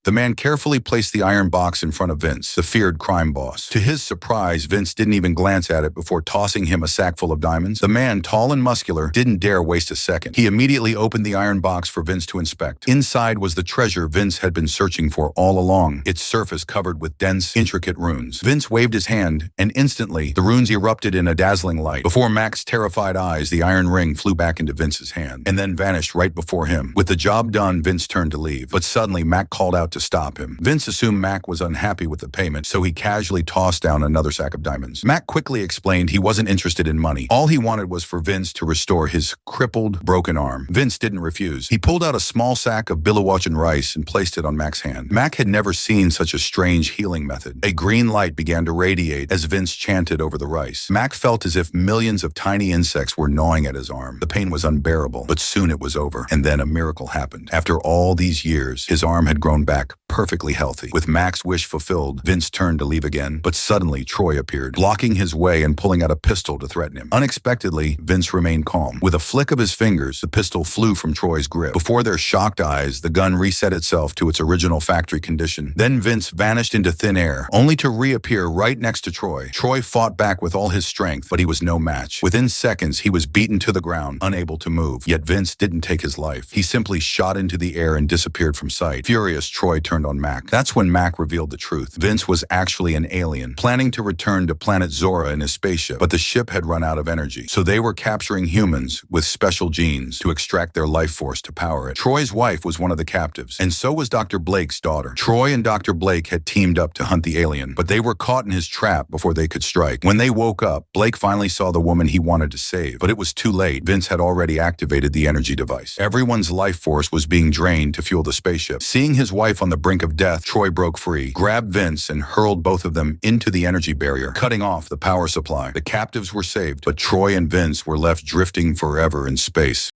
The man carefully placed the iron box in front of Vince, the feared crime boss. To his surprise, Vince didn't even glance at it before tossing him a sack full of diamonds. The man, tall and muscular, didn't dare waste a second. He immediately opened the iron box for Vince to inspect. Inside was the treasure Vince had been searching for all along, its surface covered with dense, intricate runes. Vince waved his hand, and instantly, the runes erupted in a dazzling light. Before Mac's terrified eyes, the iron ring flew back into Vince's hand, and then vanished right before him. With the job done, Vince turned to leave, but suddenly Mac called out to stop him. Vince assumed Mac was unhappy with the payment, so he casually tossed down another sack of diamonds. Mac quickly explained he wasn't interested in money. All he wanted was for Vince to restore his crippled, broken arm. Vince didn't refuse. He pulled out a small sack of Bilawachan rice and placed it on Mac's hand. Mac had never seen such a strange healing method. A green light began to radiate as Vince chanted over the rice. Mac felt as if millions of tiny insects were gnawing at his arm. The pain was unbearable, but soon it was over. And then a miracle happened. After all these years, his arm had grown back perfectly healthy. With Mac's wish fulfilled, Vince turned to leave again, but suddenly Troy appeared, blocking his way and pulling out a pistol to threaten him. Unexpectedly, Vince remained calm. With a flick of his fingers, the pistol flew from Troy's grip. Before their shocked eyes, the gun reset itself to its original factory condition. Then Vince vanished into thin air, only to reappear right next to Troy. Troy fought back with all his strength, but he was no match. Within seconds, he was beaten to the ground, unable to move. Yet Vince didn't take his life. He simply shot into the air and disappeared from sight. Furious, Troy turned on Mac. That's when Mac revealed the truth. Vince was actually an alien, planning to return to planet Zora in his spaceship, but the ship had run out of energy. So they were capturing humans with special genes to extract their life force to power it. Troy's wife was one of the captives, and so was Dr. Blake's daughter. Troy and Dr. Blake had teamed up to hunt the alien, but they were caught in his trap before they could strike. When they woke up, Blake finally saw the woman he wanted to save, but it was too late. Vince had already activated the energy device. Everyone's life force was being drained to fuel the spaceship. Seeing his wife on the brink of death, Troy broke free, grabbed Vince, and hurled both of them into the energy barrier, cutting off the power supply. The captives were saved, but Troy and Vince were left drifting forever in space.